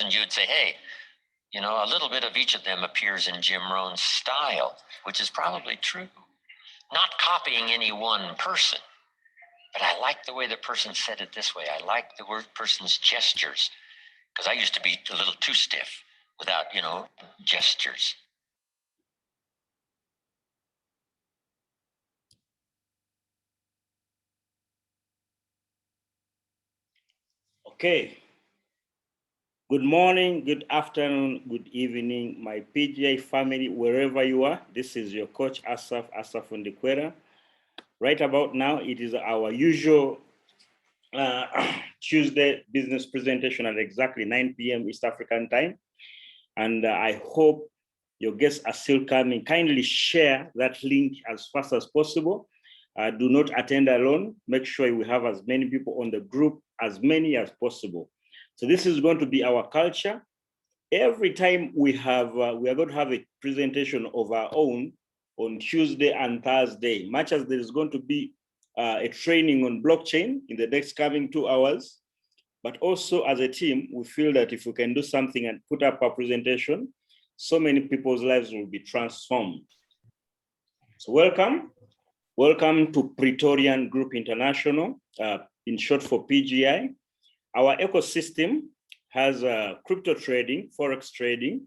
and you'd say, hey, you know, a little bit of each of them appears in Jim Rohn's style, which is probably true. Not copying any one person, but I like the way the person said it this way. I like the person's gestures, because I used to be a little too stiff without, you know, gestures. Okay. Good morning, good afternoon, good evening, my PGI family, wherever you are. This is your coach, Asaf Ndikwera. Right about now, it is our usual Tuesday business presentation at exactly 9 p.m. East African time. And I hope your guests are still coming. Kindly share that link as fast as possible. Do not attend alone. Make sure we have as many people on the group, as many as possible. So this is going to be our culture. Every time we are going to have a presentation of our own on Tuesday and Thursday, much as there is going to be a training on blockchain in the next coming 2 hours. But also as a team, we feel that if we can do something and put up a presentation, so many people's lives will be transformed. So welcome. Welcome to Praetorian Group International, in short for PGI. Our ecosystem has crypto trading, forex trading,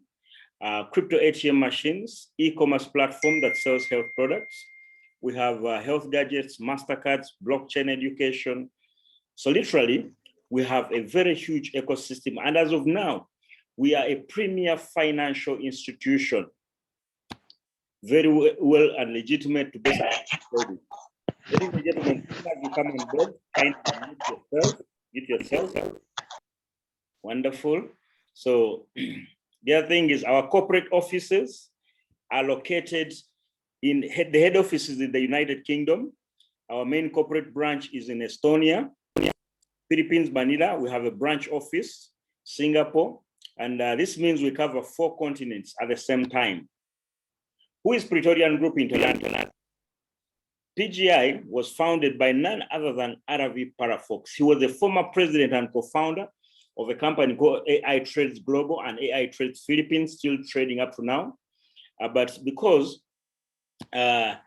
crypto ATM machines, e-commerce platform that sells health products. We have health gadgets, MasterCards, blockchain education. So literally, we have a very huge ecosystem. And as of now, we are a premier financial institution, very well and legitimate to be trading. Ladies and gentlemen, as you come on board, kindly mute yourself. Wonderful. So the other thing is our corporate offices are located in the head office is in the United Kingdom. Our main corporate branch is in Estonia, Philippines, Manila. We have a branch office, Singapore, and this means we cover 4 continents at the same time. Who is Praetorian Group International? PGI was founded by none other than Aravi Parafox. He was the former president and co-founder of a company called AI Trades Global and AI Trades Philippines, still trading up to now. But because the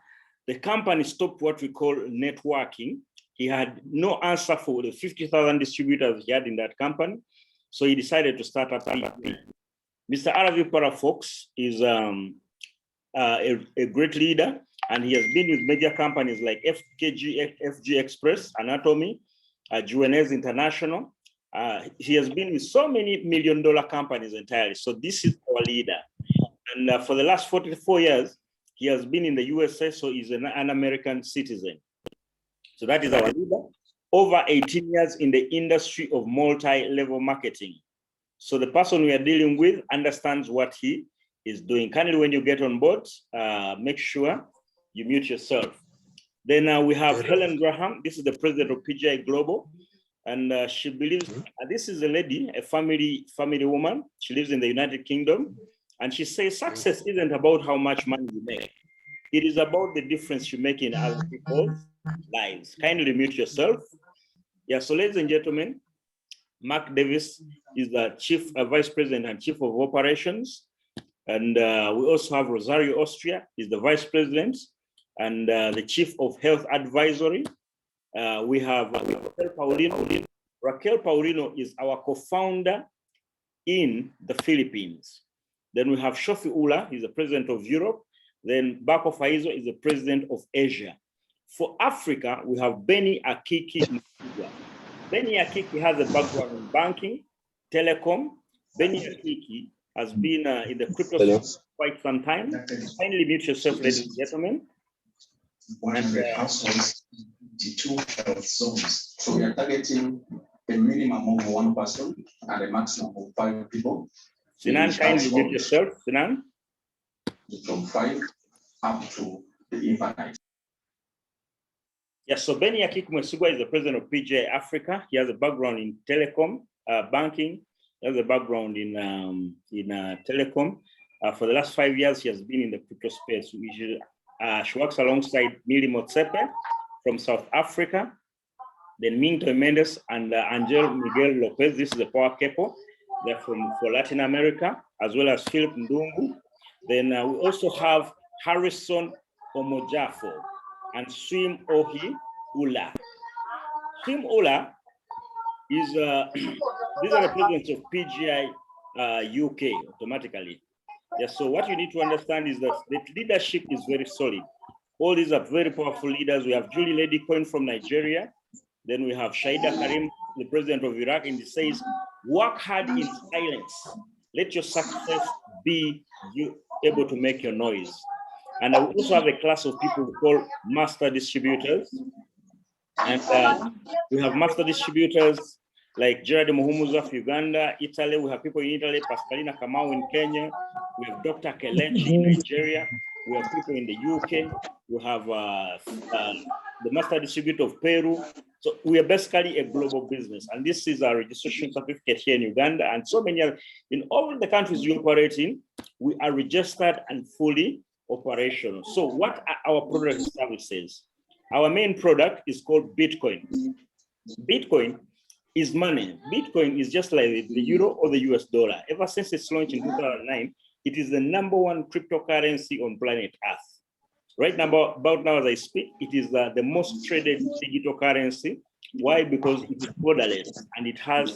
company stopped what we call networking, he had no answer for the 50,000 distributors he had in that company. So he decided to start up PGI. Mr. Aravi Parafox is a great leader, and he has been with major companies like FG Express, Anatomy, Juanes International. He has been with so many million-dollar companies entirely. So this is our leader. And for the last 44 years, he has been in the USA, so he's an American citizen. So that is our leader. Over 18 years in the industry of multi-level marketing. So the person we are dealing with understands what he is doing. Kindly, when you get on board, make sure you mute yourself. Then we have Helen Graham. This is the president of PGI Global. And she believes, this is a lady, a family woman. She lives in the United Kingdom. And she says success isn't about how much money you make. It is about the difference you make in other people's lives. Kindly mute yourself. Yeah, so ladies and gentlemen, Mark Davis is the chief vice president and chief of operations. And we also have Rosario Austria, is the vice president and the chief of health advisory. We have Raquel Paulino. Raquel Paulino is our co-founder in the Philippines. Then we have Shofi Ula, he's the president of Europe. Then Bako Faizo is the president of Asia. For Africa, we have Benny Akiki. Benny Akiki has a background in banking, telecom. Benny Akiki has been in the crypto space for quite some time. Kindly mute yourself, ladies and gentlemen. 100 households, 22 health zones. So we are targeting a minimum of 1 person and a maximum of 5 people. Sinan, kindly mute yourself, Sinan. From 5 up to the infinite. Yes, so Benny Akiki Mwesugwa is the president of PGI Africa. He has a background in telecom, banking. He has a background in telecom. For the last 5 years, he has been in the crypto space. She works alongside Mili Motsepe from South Africa. Then Minto Mendes and Angel Miguel Lopez. This is the power couple. They're for Latin America, as well as Philip Ndungu. Then we also have Harrison Omojafo and Swim Ohi Ula. Swim Ula is, these are the presidents of PGI UK automatically. Yeah, so what you need to understand is that the leadership is very solid. All these are very powerful leaders. We have Julie Lady Cohen from Nigeria. Then we have Shaida Karim, the president of Iraq, and he says, work hard in silence. Let your success be able to make your noise. And I also have a class of people called master distributors. And we have master distributors like Gerard Muhumuza of Uganda, Italy. We have people in Italy, Pascalina Kamau in Kenya. We have Dr. Kelechi in Nigeria. We have people in the UK. We have the master distributor of Peru. So we are basically a global business. And this is our registration certificate here in Uganda and so many other. In all the countries we operate in, we are registered and fully operational. So what are our product services? Our main product is called Bitcoin. Bitcoin is money. Bitcoin is just like the euro or the US dollar. Ever since its launch in 2009, it is the #1 cryptocurrency on planet Earth. Right now, about now as I speak, it is the most traded digital currency. Why? Because it is borderless and it has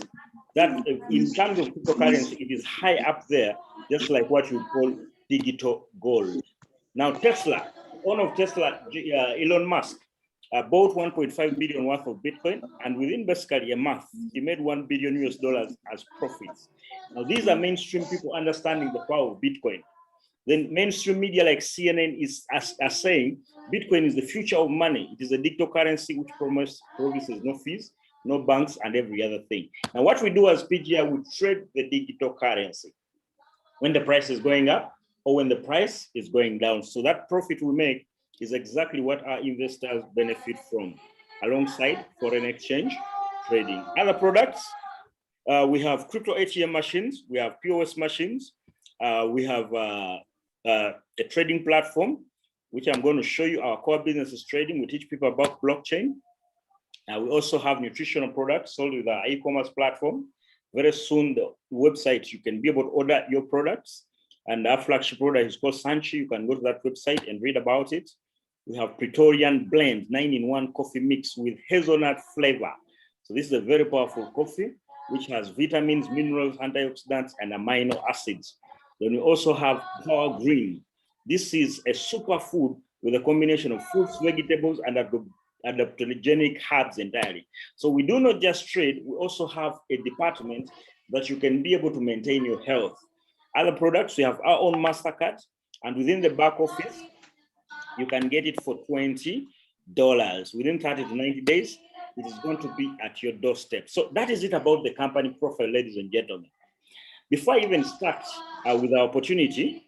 that, in terms of cryptocurrency, it is high up there, just like what you call digital gold. Now, Tesla, owner of Tesla, Elon Musk, bought 1.5 billion worth of Bitcoin, and within basically a month, he made $1 billion as profits. Now, these are mainstream people understanding the power of Bitcoin. Then mainstream media like CNN are saying Bitcoin is the future of money. It is a digital currency which promises no fees, no banks, and every other thing. Now, what we do as PGI, we trade the digital currency when the price is going up or when the price is going down. So that profit we make is exactly what our investors benefit from, alongside foreign exchange trading. Other products, we have crypto ATM machines, we have POS machines, we have a trading platform, which I'm going to show you. Our core business is trading. We teach people about blockchain. We also have nutritional products sold with our e-commerce platform. Very soon, the website, you can be able to order your products. And our flagship product is called Sanchi. You can go to that website and read about it. We have Praetorian Blend 9-in-1 coffee mix with hazelnut flavor. So this is a very powerful coffee, which has vitamins, minerals, antioxidants, and amino acids. Then we also have Power Green. This is a superfood with a combination of fruits, vegetables, and adaptogenic herbs entirely. So we do not just trade, we also have a department that you can be able to maintain your health. Other products, we have our own MasterCard, and within the back office, you can get it for $20. Within 30 to 90 days, it is going to be at your doorstep. So that is it about the company profile, ladies and gentlemen. Before I even start with our opportunity,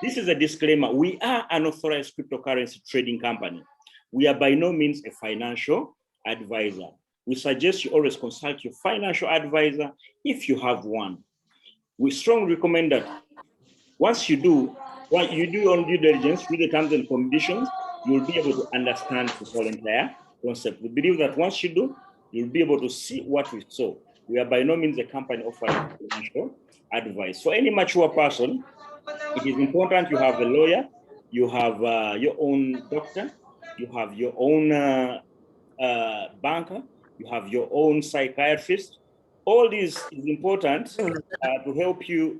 this is a disclaimer. We are an authorized cryptocurrency trading company. We are by no means a financial advisor. We suggest you always consult your financial advisor if you have one. We strongly recommend that once you do your own due diligence, read the terms and conditions, you'll be able to understand the whole entire concept. We believe that once you do, you'll be able to see what we saw. We are by no means a company offering financial advice. For any mature person, it is important you have a lawyer, you have your own doctor, you have your own banker, you have your own psychiatrist. All this is important to help you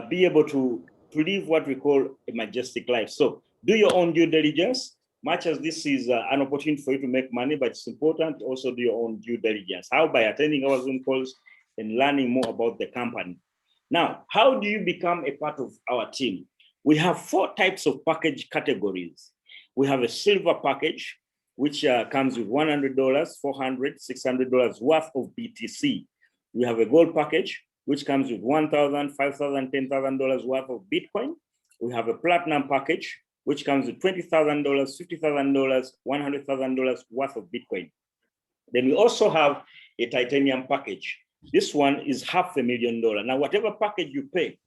be able to live what we call a majestic life. So do your own due diligence. Much as this is an opportunity for you to make money, but it's important to also do your own due diligence. How? By attending our Zoom calls and learning more about the company. Now, how do you become a part of our team? We have 4 types of package categories. We have a silver package, which comes with $100, $400, $600 worth of BTC. We have a gold package, which comes with $1,000, $5,000, $10,000 worth of Bitcoin. We have a platinum package, which comes with $20,000, $50,000, $100,000 worth of Bitcoin. Then we also have a titanium package. This one is $500,000. Now, whatever package you pay,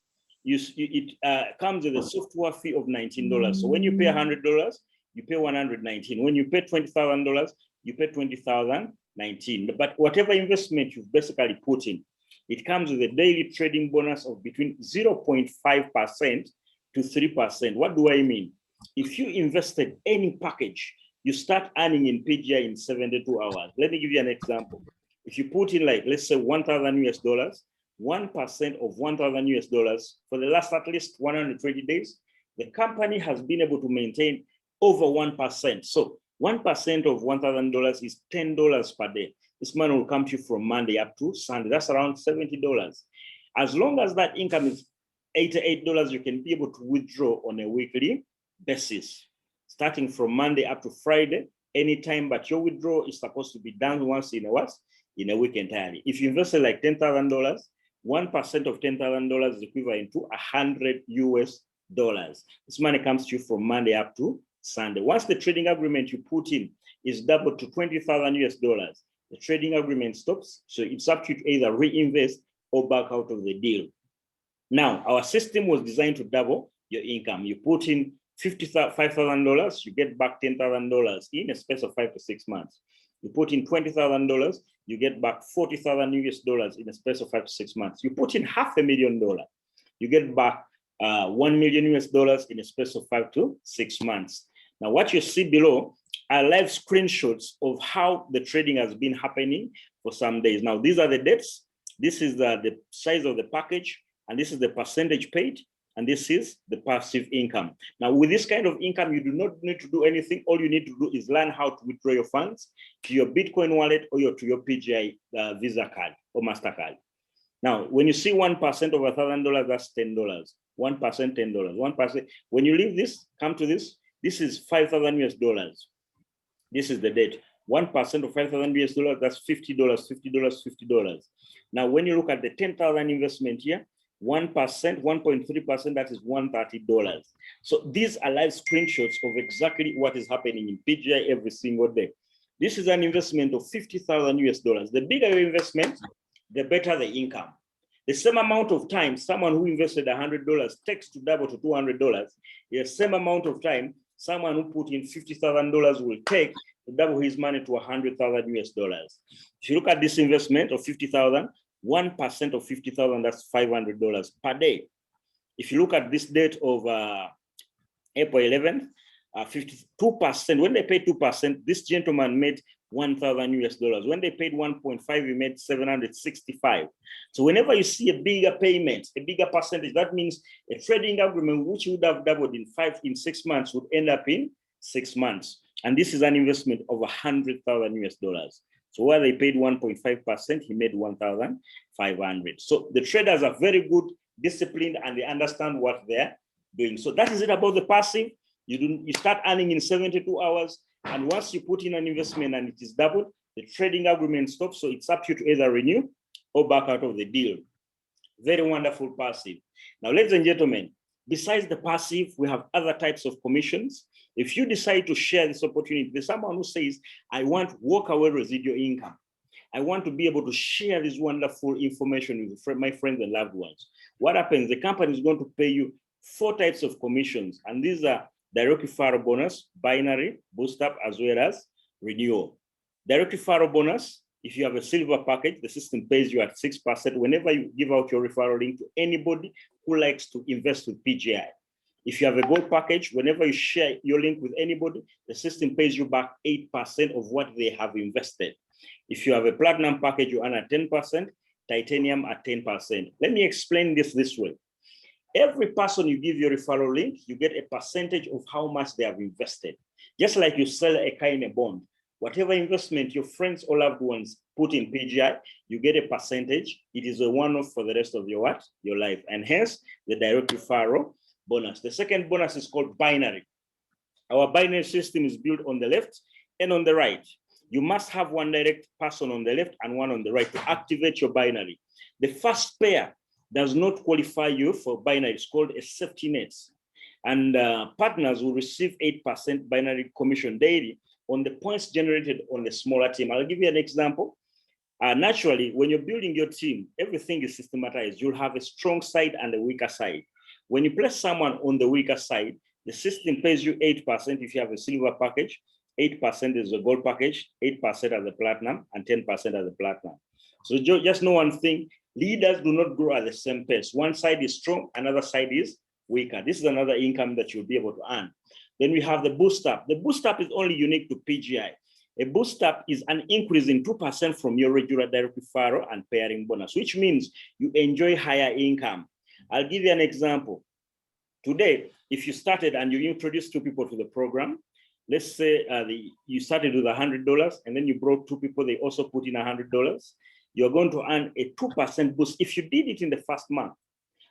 it comes with a software fee of $19. So when you pay $100, you pay $119. When you pay $20,000, you pay $20,019. But whatever investment you've basically put in, it comes with a daily trading bonus of between 0.5% to 3%. What do I mean? If you invested any package, you start earning in PGI in 72 hours. Let me give you an example. If you put in, like, let's say 1,000 US dollars, 1% of 1,000 US dollars for the last at least 120 days, the company has been able to maintain over 1%. So 1% of $1,000 is $10 per day. This money will come to you from Monday up to Sunday. That's around $70. As long as that income is $88, you can be able to withdraw on a weekly basis, starting from Monday up to Friday, anytime, but your withdrawal is supposed to be done once in a what? In a week entirely. If you invested like $10,000, 1% of $10,000 is equivalent to $100 US. This money comes to you from Monday up to Sunday. Once the trading agreement you put in is doubled to $20,000 US, the trading agreement stops. So it's up to you to either reinvest or back out of the deal. Now, our system was designed to double your income. You put in $5,000, you get back $10,000 in a space of 5 to 6 months. You put in $20,000, you get back $40,000 US in a space of 5 to 6 months. You put in $500,000, you get back $1 million US in a space of 5 to 6 months. Now, what you see below are live screenshots of how the trading has been happening for some days. Now, these are the dates. This is the size of the package, and this is the percentage paid, and this is the passive income. Now, with this kind of income, you do not need to do anything. All you need to do is learn how to withdraw your funds to your Bitcoin wallet or to your PGI Visa card or MasterCard. Now, when you see 1% of $1,000, that's $10. 1%, $10. 1%. When you leave this, come to this. This is $5,000 US. This is the date. 1% of $5,000 US, that's $50, $50, $50. Now, when you look at the 10,000 investment here, 1%, 1.3%, that is $130. So these are live screenshots of exactly what is happening in PGI every single day. This is an investment of $50,000 US. The bigger your investment, the better the income. The same amount of time someone who invested $100 takes to double to $200, the same amount of time someone who put in $50,000 will take to double his money to $100,000 US. If you look at this investment of 50,000, 1% of 50,000, that's $500 per day. If you look at this date of April 11th, 52%, when they paid 2%, this gentleman made $1,000 US. When they paid 1.5, he made 765. So whenever you see a bigger payment, a bigger percentage, that means a trading agreement which would have doubled in 6 months would end up in 6 months. And this is an investment of $100,000 US. So where they paid 1.5%, he made 1,500. So the traders are very good, disciplined, and they understand what they're doing. So that is it about the passive. You start earning in 72 hours. And once you put in an investment and it is doubled, the trading agreement stops. So it's up to you to either renew or back out of the deal. Very wonderful passive. Now, ladies and gentlemen, besides the passive, we have other types of commissions. If you decide to share this opportunity, there's someone who says, I want walk-away residual income. I want to be able to share this wonderful information with my friends and loved ones. What happens? The company is going to pay you 4 types of commissions, and these are direct referral bonus, binary, boost up, as well as renewal. Direct referral bonus, if you have a silver package, the system pays you at 6% whenever you give out your referral link to anybody who likes to invest with PGI. If you have a gold package, whenever you share your link with anybody, the system pays you back 8% of what they have invested. If you have a platinum package, you earn at 10%, titanium at 10%. Let me explain this way. Every person you give your referral link, you get a percentage of how much they have invested. Just like you sell a car in a bond, whatever investment your friends or loved ones put in PGI, you get a percentage. It is a one-off for the rest of your life, and hence the direct referral bonus. The second bonus is called binary. Our binary system is built on the left and on the right. You must have one direct person on the left and one on the right to activate your binary. The first pair does not qualify you for binary. It's called a safety net. And partners will receive 8% binary commission daily on the points generated on the smaller team. I'll give you an example. Naturally, when you're building your team, everything is systematized. You'll have a strong side and a weaker side. When you place someone on the weaker side, the system pays you 8% if you have a silver package, 8% is a gold package, 8% as a platinum, and 10% as a platinum. So just know one thing, Leaders do not grow at the same pace. One side is strong, another side is weaker. This is another income that you'll be able to earn. Then we have the boost up. The boost up is only unique to PGI. A boost up is an increase in 2% from your regular direct referral and pairing bonus, which means you enjoy higher income. I'll give you an example. Today, if you started and you introduced 2 people to the program, let's say you started with $100 and then you brought 2 people, they also put in $100, you're going to earn a 2% boost if you did it in the first month.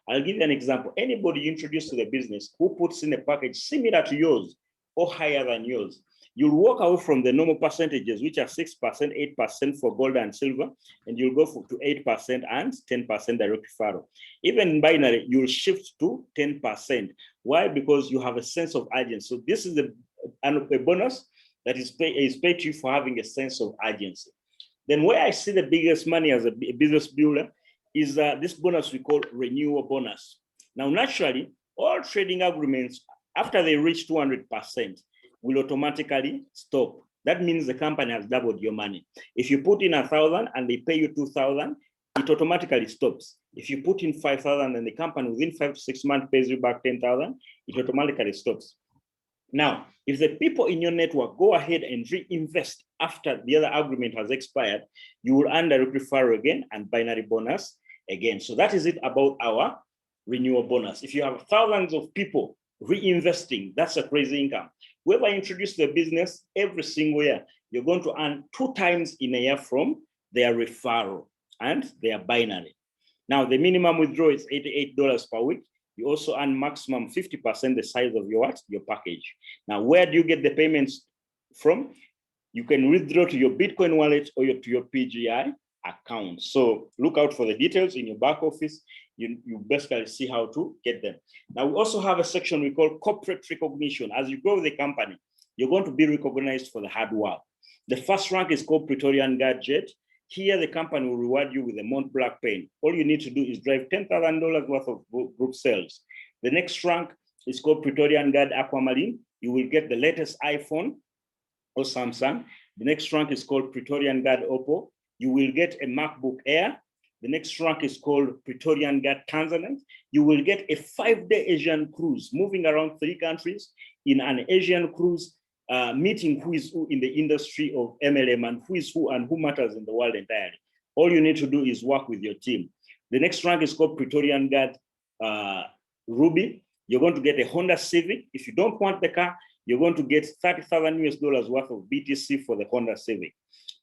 I'll give you an example. Anybody you introduce to the business who puts in a package similar to yours or higher than yours, you'll walk away from the normal percentages, which are 6%, 8% for gold and silver, and you'll go to 8% and 10% direct referral. Even in binary, you'll shift to 10%. Why? Because you have a sense of urgency. So this is a bonus that is paid to you for having a sense of urgency. Then where I see the biggest money as a business builder is this bonus we call renewal bonus. Now, naturally, all trading agreements, after they reach 200%, will automatically stop. That means the company has doubled your money. If you put in 1,000 and they pay you 2,000, it automatically stops. If you put in 5,000 and the company within 5 to 6 months pays you back 10,000, it automatically stops. Now, if the people in your network go ahead and reinvest after the other agreement has expired, you will earn direct referral again and binary bonus again. So that is it about our renewal bonus. If you have thousands of people reinvesting, that's a crazy income. Whoever introduced the business every single year, you're going to earn 2 times in a year from their referral and their binary. Now, the minimum withdrawal is $88 per week. You also earn maximum 50% the size of your package. Now, where do you get the payments from? You can withdraw to your Bitcoin wallet or to your PGI account. So look out for the details in your back office. You basically see how to get them. Now, we also have a section we call corporate recognition. As you grow the company, you're going to be recognized for the hard work. The first rank is called Praetorian Guard Jet. Here, the company will reward you with a Mont Black pen. All you need to do is drive $10,000 worth of group sales. The next rank is called Praetorian Guard Aquamarine. You will get the latest iPhone or Samsung. The next rank is called Praetorian Guard Oppo. You will get a MacBook Air. The next rank is called Praetorian Guard Tanzanite. You will get a 5-day Asian cruise, moving around 3 countries in an Asian cruise, meeting who is who in the industry of MLM and who is who and who matters in the world entirely. All you need to do is work with your team. The next rank is called Praetorian Guard Ruby. You're going to get a Honda Civic. If you don't want the car, you're going to get $30,000 worth of BTC for the Honda Civic.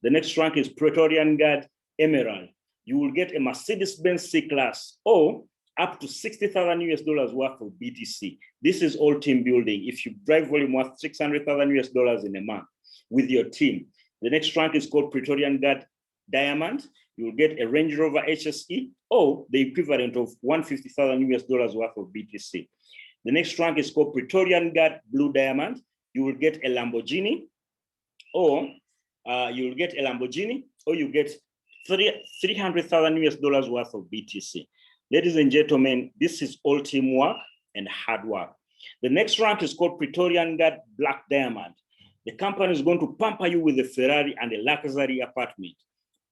The next rank is Praetorian Guard Emerald. You will get a Mercedes-Benz C-Class or up to $60,000 worth of BTC. This is all team building. If you drive volume worth $600,000 in a month with your team. The next rank is called Praetorian Guard Diamond. You will get a Range Rover HSE or the equivalent of $150,000 worth of BTC. The next rank is called Praetorian Guard Blue Diamond. You will get a Lamborghini or you get $300,000 worth of BTC. Ladies and gentlemen, this is all teamwork and hard work. The next rank is called Praetorian Guard Black Diamond. The company is going to pamper you with a Ferrari and a luxury apartment,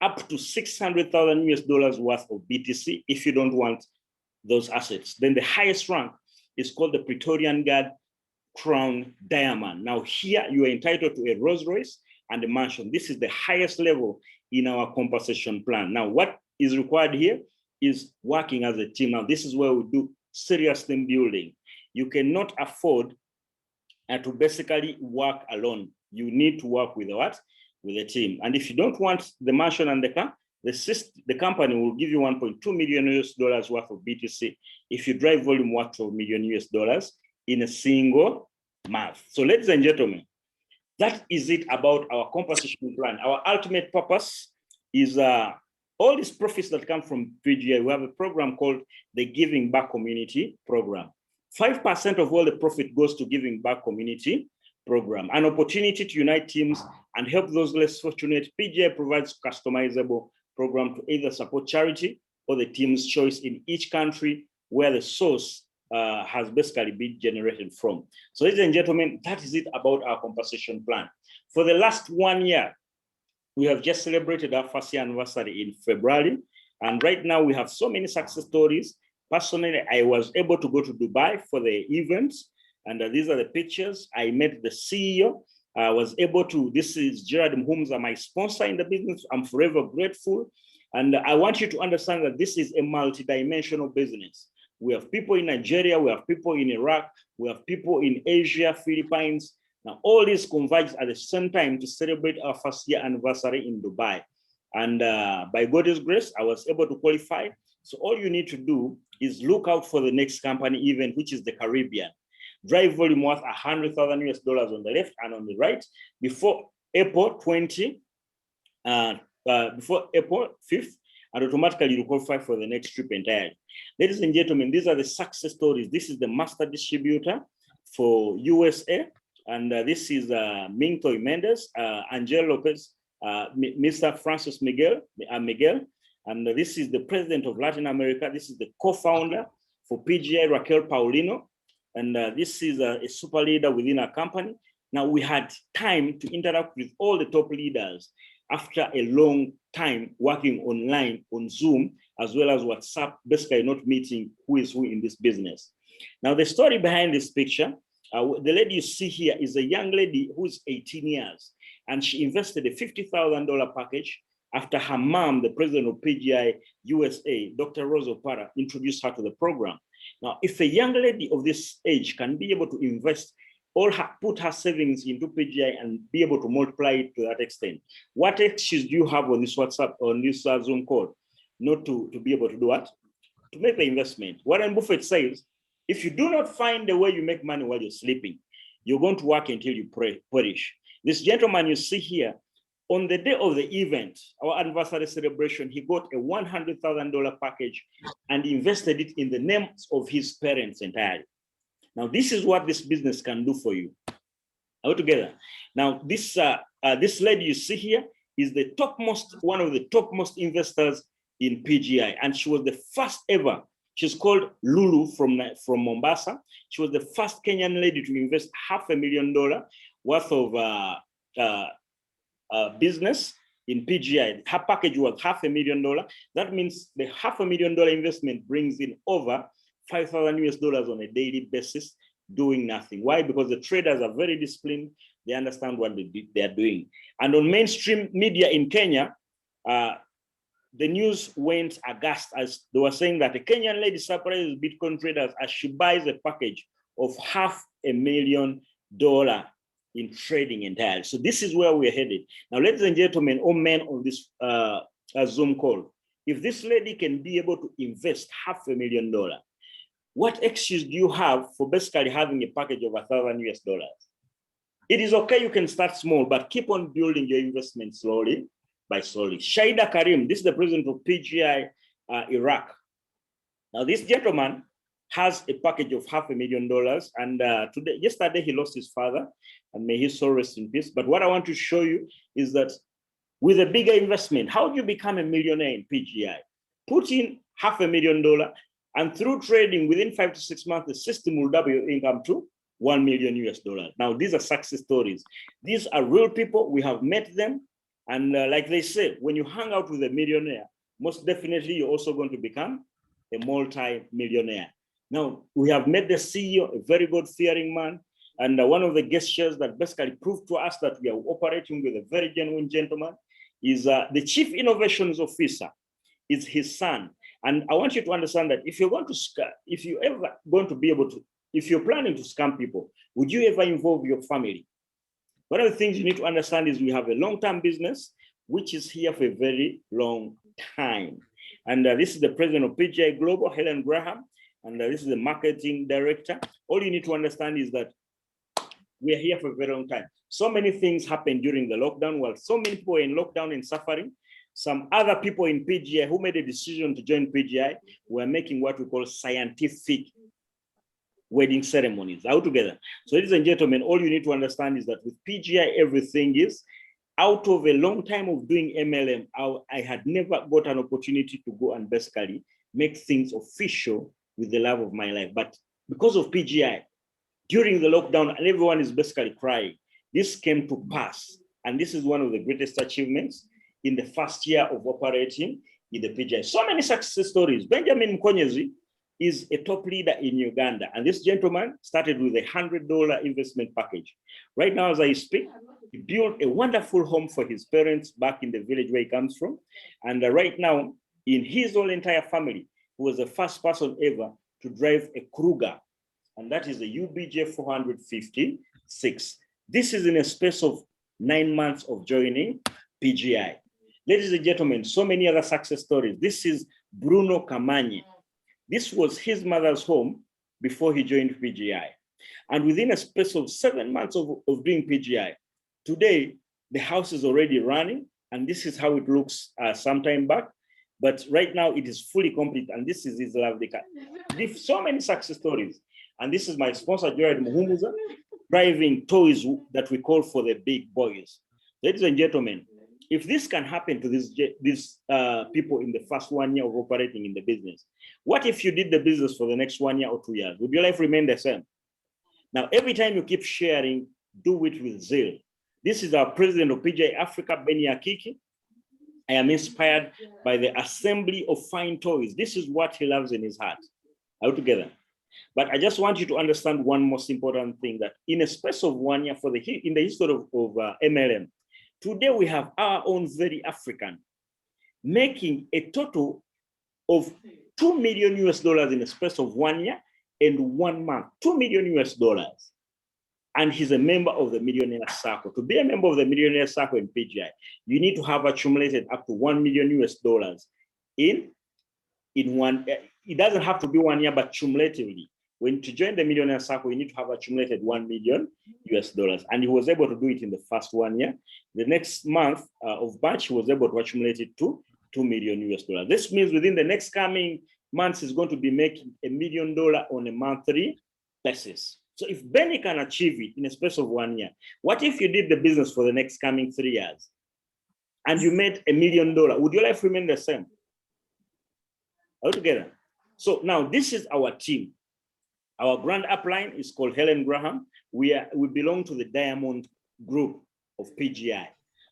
up to $600,000 worth of BTC if you don't want those assets. Then the highest rank is called the Praetorian Guard Crown Diamond. Now here you are entitled to a Rolls Royce and a mansion. This is the highest level in our compensation plan. Now, what is required here is working as a team. Now, this is where we do serious team building. You cannot afford to basically work alone. You need to work with what? With a team. And if you don't want the mansion and the car, the company will give you $1.2 million worth of BTC if you drive volume worth $12 million in a single month. So, ladies and gentlemen, that is it about our compensation plan. Our ultimate purpose is all these profits that come from PGI. We have a program called the Giving Back Community Program. 5% of all the profit goes to Giving Back Community Program, an opportunity to unite teams and help those less fortunate. PGI provides customizable program to either support charity or the team's choice in each country where the source has basically been generated from. So, ladies and gentlemen, that is it about our compensation plan. For the last 1 year, we have just celebrated our first year anniversary in February. And right now we have so many success stories. Personally, I was able to go to Dubai for the events, and these are the pictures. I met the CEO. I was able to, this is Gerard Mhumza, my sponsor in the business. I'm forever grateful. And I want you to understand that this is a multi-dimensional business. We have people in Nigeria, we have people in Iraq, we have people in Asia, Philippines. Now, all this converges at the same time to celebrate our first year anniversary in Dubai. And by God's grace, I was able to qualify. So all you need to do is look out for the next company event, which is the Caribbean. Drive volume worth $100,000 on the left and on the right before April 20, before April 5th, and automatically you qualify for the next trip entirely. Ladies and gentlemen, these are the success stories. This is the master distributor for USA, and this is Minto Mendes, Angel Lopez, Mr. Francis Miguel, and this is the president of Latin America. This is the co-founder for PGI, Raquel Paulino, and this is a super leader within our company. Now we had time to interact with all the top leaders after a long time working online on Zoom, as well as WhatsApp, basically not meeting who is who in this business. Now the story behind this picture, the lady you see here is a young lady who's 18 years, and she invested a $50,000 package after her mom, the president of PGI USA, Dr. Rosa Para, introduced her to the program. Now, if a young lady of this age can be able to invest or put her savings into PGI and be able to multiply it to that extent, what excuse do you have on this WhatsApp, on this Zoom call, not to be able to do what? To make the investment. Warren Buffett says, if you do not find a way you make money while you're sleeping, you're going to work until you perish. This gentleman you see here, on the day of the event, our anniversary celebration, he got a $100,000 package and invested it in the names of his parents entirely. Now, this is what this business can do for you altogether. Now, this lady you see here is the topmost, one of the topmost investors in PGI, and she was the first ever. She's called Lulu from Mombasa. She was the first Kenyan lady to invest $500,000 worth of business in PGI. Her package was $500,000. That means the $500,000 investment brings in over $5,000 on a daily basis, doing nothing. Why? Because the traders are very disciplined. They understand what they are doing. And on mainstream media in Kenya, the news went aghast as they were saying that a Kenyan lady surprises Bitcoin traders as she buys a package of $500,000 in trading entirely. So this is where we're headed. Now, ladies and gentlemen, all men on this Zoom call, if this lady can be able to invest $500,000, what excuse do you have for basically having a package of $1,000 US? It is okay, you can start small, but keep on building your investment slowly by slowly. Shaida Karim, this is the president of PGI Iraq. Now, this gentleman has a package of $500,000, and yesterday he lost his father, and may his soul rest in peace. But what I want to show you is that with a bigger investment, how do you become a millionaire in PGI? Put in $500,000, and through trading within 5 to 6 months, the system will double your income to $1 million US. Now, these are success stories. These are real people. We have met them. And like they say, when you hang out with a millionaire, most definitely you're also going to become a multi-millionaire. Now, we have met the CEO, a very God-fearing man. And one of the gestures that basically proved to us that we are operating with a very genuine gentleman is the Chief Innovations Officer is his son. And I want you to understand that if you're going to, if you're ever going to be able to, if you're planning to scam people, would you ever involve your family? One of the things you need to understand is we have a long-term business, which is here for a very long time. And this is the president of PGI Global, Helen Graham, and this is the marketing director. All you need to understand is that we are here for a very long time. So many things happened during the lockdown. While so many people were in lockdown and suffering, some other people in PGI who made a decision to join PGI were making what we call scientific wedding ceremonies altogether. So ladies and gentlemen, all you need to understand is that with PGI, everything is out of a long time of doing MLM. I had never got an opportunity to go and basically make things official with the love of my life. But because of PGI, during the lockdown, and everyone is basically crying, this came to pass. And this is one of the greatest achievements in the first year of operating in the PGI. So many success stories. Benjamin Mkonyezi is a top leader in Uganda. And this gentleman started with $100 investment package. Right now, as I speak, he built a wonderful home for his parents back in the village where he comes from. And right now, in his whole entire family, he was the first person ever to drive a Kruger. And that is a UBJ 456. This is in a space of 9 months of joining PGI. Ladies and gentlemen, so many other success stories. This is Bruno Kamanye. This was his mother's home before he joined PGI. And within a space of 7 months of doing PGI, today, the house is already running, and this is how it looks some time back. But right now, it is fully complete, and this is his lovely car. So many success stories. And this is my sponsor, Jared Muhumuza, driving toys that we call for the big boys. Ladies and gentlemen, if this can happen to these people in the first 1 year of operating in the business, what if you did the business for the next 1 year or 2 years? Would your life remain the same? Now, every time you keep sharing, do it with zeal. This is our president of PGI Africa, Benny Akiki. I am inspired by the assembly of fine toys. This is what he loves in his heart. Altogether. But I just want you to understand one most important thing, that in a space of 1 year in the history of MLM, today we have our own very African making a total of $2 million in a space of 1 year and 1 month, $2 million. And he's a member of the Millionaire Circle. To be a member of the Millionaire Circle in PGI, you need to have accumulated up to $1 million in one. It doesn't have to be 1 year, but cumulatively. When to join the Millionaire Circle, you need to have accumulated $1 million. And he was able to do it in the first 1 year. The next month of March, he was able to accumulate it to $2 million. This means within the next coming months, he's going to be making $1 million on a monthly basis. So if Benny can achieve it in a space of 1 year, what if you did the business for the next coming 3 years and you made $1 million? Would your life remain the same? Altogether. So now this is our team. Our grand upline is called Helen Graham. We belong to the Diamond Group of PGI.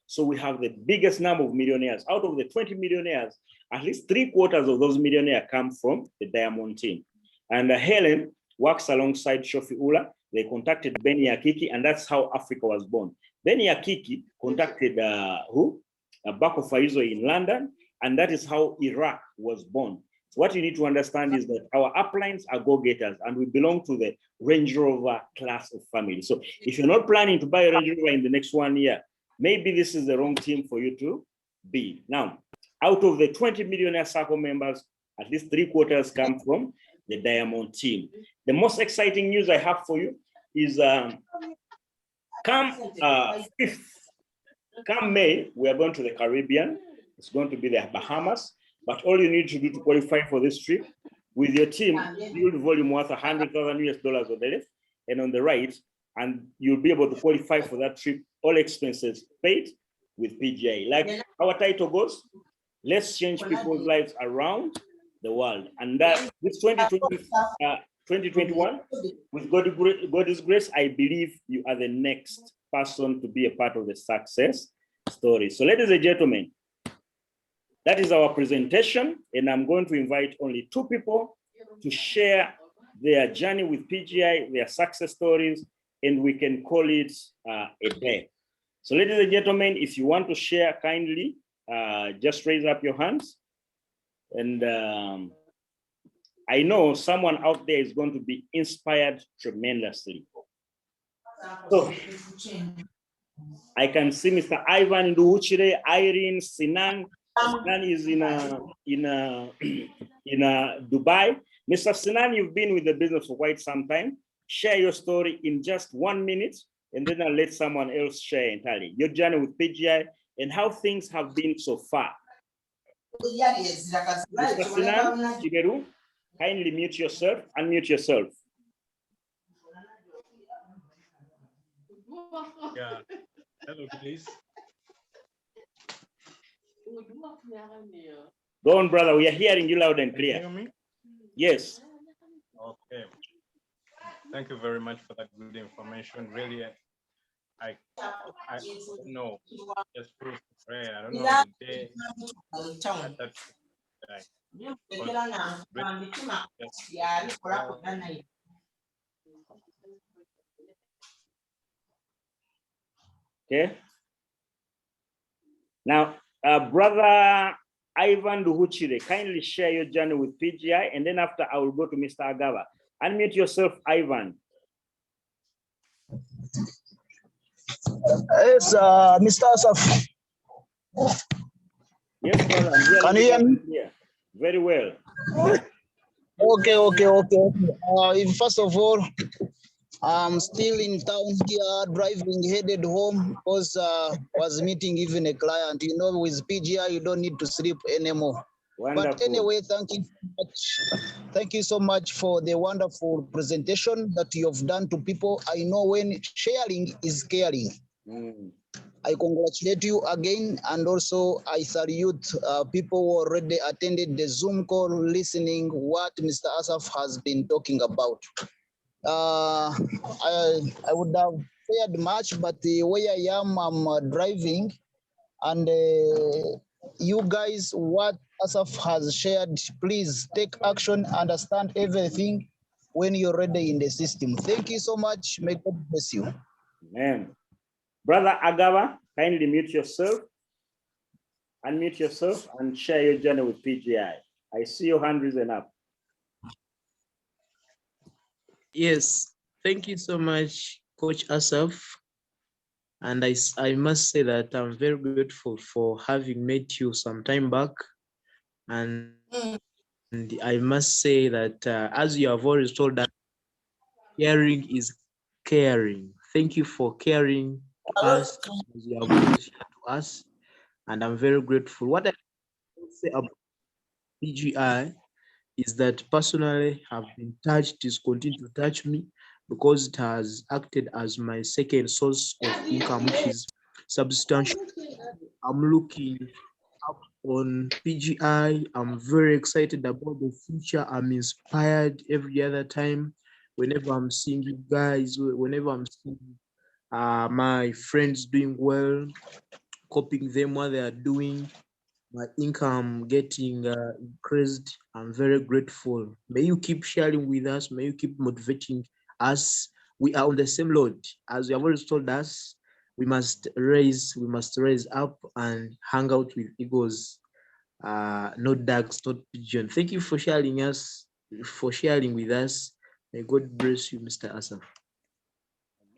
So we have the biggest number of millionaires. Out of the 20 millionaires, at least 3/4 of those millionaires come from the Diamond team. And Helen works alongside Shofi Ula. They contacted Benny Akiki, and that's how Africa was born. Benny Akiki contacted Bako Faizo in London, and that is how Iraq was born. So what you need to understand is that our uplines are go-getters, and we belong to the Range Rover class of family. So if you're not planning to buy a Range Rover in the next 1 year, maybe this is the wrong team for you to be. Now, out of the 20 Millionaire Circle members, at least 3/4 come from the Diamond team. The most exciting news I have for you is come May, we are going to the Caribbean. It's going to be the Bahamas. But all you need to do to qualify for this trip, with your team, build volume worth $100,000 on the left and on the right, and you'll be able to qualify for that trip, all expenses paid with PGI. Like our title goes, let's change people's lives around the world. And that this 2021, with God's grace, I believe you are the next person to be a part of the success story. So ladies and gentlemen, that is our presentation, and I'm going to invite only 2 people to share their journey with PGI, their success stories, and we can call it a day. So ladies and gentlemen, if you want to share kindly, just raise up your hands. And I know someone out there is going to be inspired tremendously. So I can see Mr. Ivan Nduhuchire, Irene, Sinan. Sinan is in Dubai. Mr. Sinan, you've been with the business for quite some time. Share your story in just 1 minute, and then I'll let someone else share entirely your journey with PGI and how things have been so far. Mr. Sinan Kiberu, kindly mute yourself, unmute yourself. Yeah. Hello, please. Go on, brother. We are hearing you loud and clear. Can you hear me? Yes. Okay. Thank you very much for that good information. Really, I don't know. Just proof to pray. I don't know the day that Okay. Now, Brother Ivan Duhuchire, kindly share your journey with PGI, and then after I will go to Mr. Agava. Unmute yourself, Ivan. Yes, Mr. Asaf. Yes, brother. Can you hear me? Yeah, very well. Okay. First of all, I'm still in town here, driving, headed home because was meeting even a client. You know, with PGI, you don't need to sleep anymore. Wonderful. But anyway, thank you so much. Thank you so much for the wonderful presentation that you have done to people. I know when sharing is caring. I congratulate you again, and also I salute people who already attended the Zoom call, listening what Mr. Asaf has been talking about. I would have shared much, but the way I am, I'm driving, and you guys, what Asaf has shared, please take action, understand everything when you're ready in the system. Thank you so much. May God bless you. Amen. Brother Agava, kindly mute yourself, unmute yourself, and share your journey with PGI. I see your hand risen up. Yes, thank you so much, Coach Asaf. And I must say that I'm very grateful for having met you some time back. And I must say that as you have always told us, caring is caring. Thank you for caring to us, as you have always shared to us. And I'm very grateful. What I say about PGI is that personally have been touched, is continue to touch me, because it has acted as my second source of income, which is substantial. I'm looking up on PGI. I'm very excited about the future. I'm inspired every other time. Whenever I'm seeing you guys, whenever I'm seeing my friends doing well, copying them what they are doing, my income getting increased, I'm very grateful. May you keep sharing with us. May you keep motivating us. We are on the same road. As you have always told us, we must raise up and hang out with eagles, not ducks, not pigeon. Thank you for sharing with us. May God bless you, Mr. Asaf.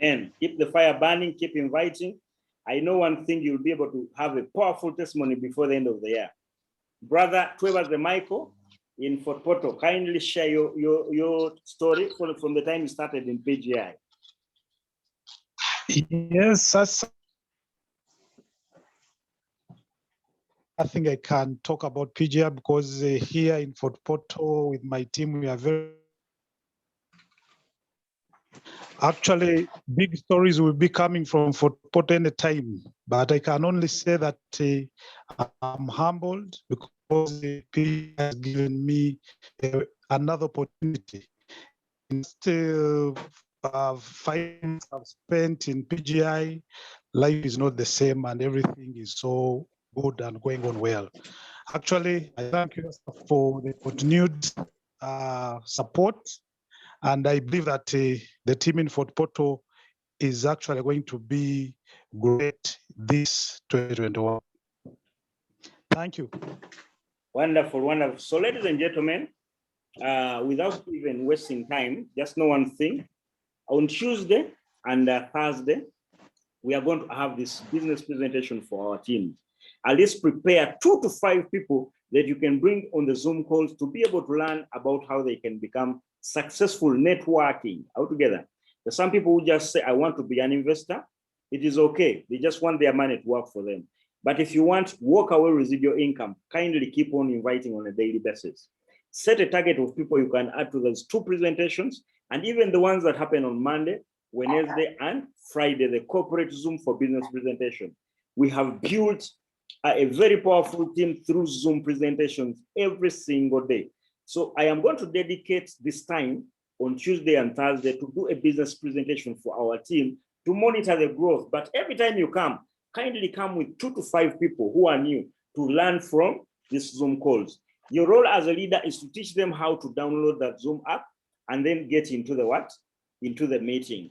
And keep the fire burning, keep inviting. I know one thing, you'll be able to have a powerful testimony before the end of the year. Brother Twevas the Michael in Fort Portal, kindly share your story from the time you started in PGI. Yes, I think I can talk about PGI because here in Fort Portal with my team, we are very... Actually, big stories will be coming from Fort Portal anytime, but I can only say that I'm humbled because the PGI has given me another opportunity. Still, 5 months I've spent in PGI, life is not the same and everything is so good and going on well. Actually, I thank you for the continued support, and I believe that the team in Fort Portal is actually going to be great this 2021. Thank you. Wonderful, wonderful. So ladies and gentlemen, without even wasting time, just know one thing. On Tuesday and Thursday, we are going to have this business presentation for our team. At least prepare 2 to 5 people that you can bring on the Zoom calls to be able to learn about how they can become successful networking altogether. There's some people who just say, I want to be an investor. It is okay. They just want their money to work for them. But if you want walk away residual income, kindly keep on inviting on a daily basis. Set a target of people you can add to those 2 presentations, and even the ones that happen on Monday, Wednesday, and Friday, the corporate Zoom for business presentation. We have built a very powerful team through Zoom presentations every single day. So I am going to dedicate this time on Tuesday and Thursday to do a business presentation for our team to monitor the growth. But every time you come, kindly come with 2 to 5 people who are new to learn from these Zoom calls. Your role as a leader is to teach them how to download that Zoom app and then get into the what? Into the meeting.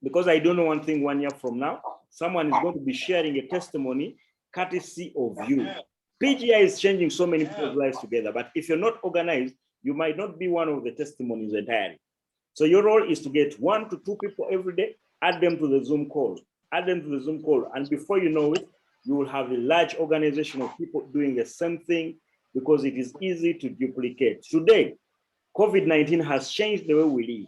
Because I don't know one thing, 1 year from now, someone is going to be sharing a testimony courtesy of you. PGI is changing so many people's lives together, but if you're not organized, you might not be one of the testimonies entirely. So your role is to get 1 to 2 people every day, add them to the Zoom call, and before you know it, you will have a large organization of people doing the same thing because it is easy to duplicate. Today, COVID-19 has changed the way we live.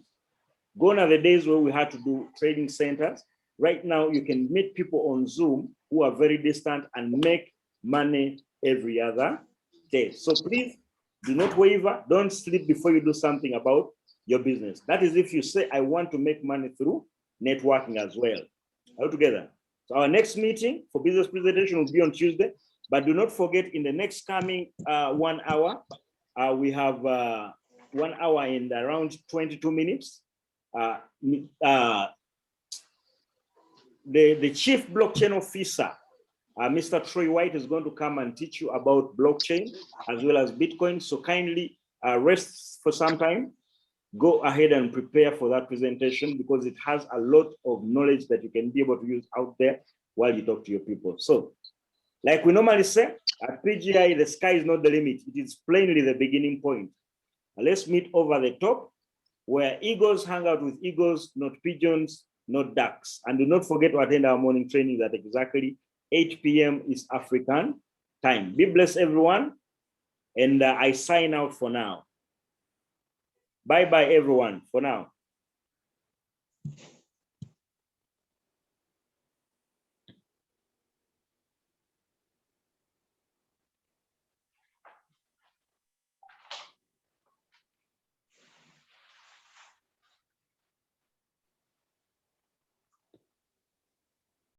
Gone are the days where we had to do trading centers. Right now, you can meet people on Zoom who are very distant and make money every other day. So please do not waver. Don't sleep before you do something about your business. That is if you say, I want to make money through networking as well. All together. So our next meeting for business presentation will be on Tuesday, but do not forget in the next coming 1 hour, we have 1 hour and around 22 minutes. The chief blockchain officer, Mr. Troy White, is going to come and teach you about blockchain as well as Bitcoin. So kindly rest for some time. Go ahead and prepare for that presentation because it has a lot of knowledge that you can be able to use out there while you talk to your people. So, like we normally say, at PGI, the sky is not the limit. It is plainly the beginning point. Now let's meet over the top where eagles hang out with eagles, not pigeons, not ducks. And do not forget to attend our morning training at exactly 8 p.m. East African time. Be blessed, everyone. And I sign out for now. Bye-bye, everyone, for now.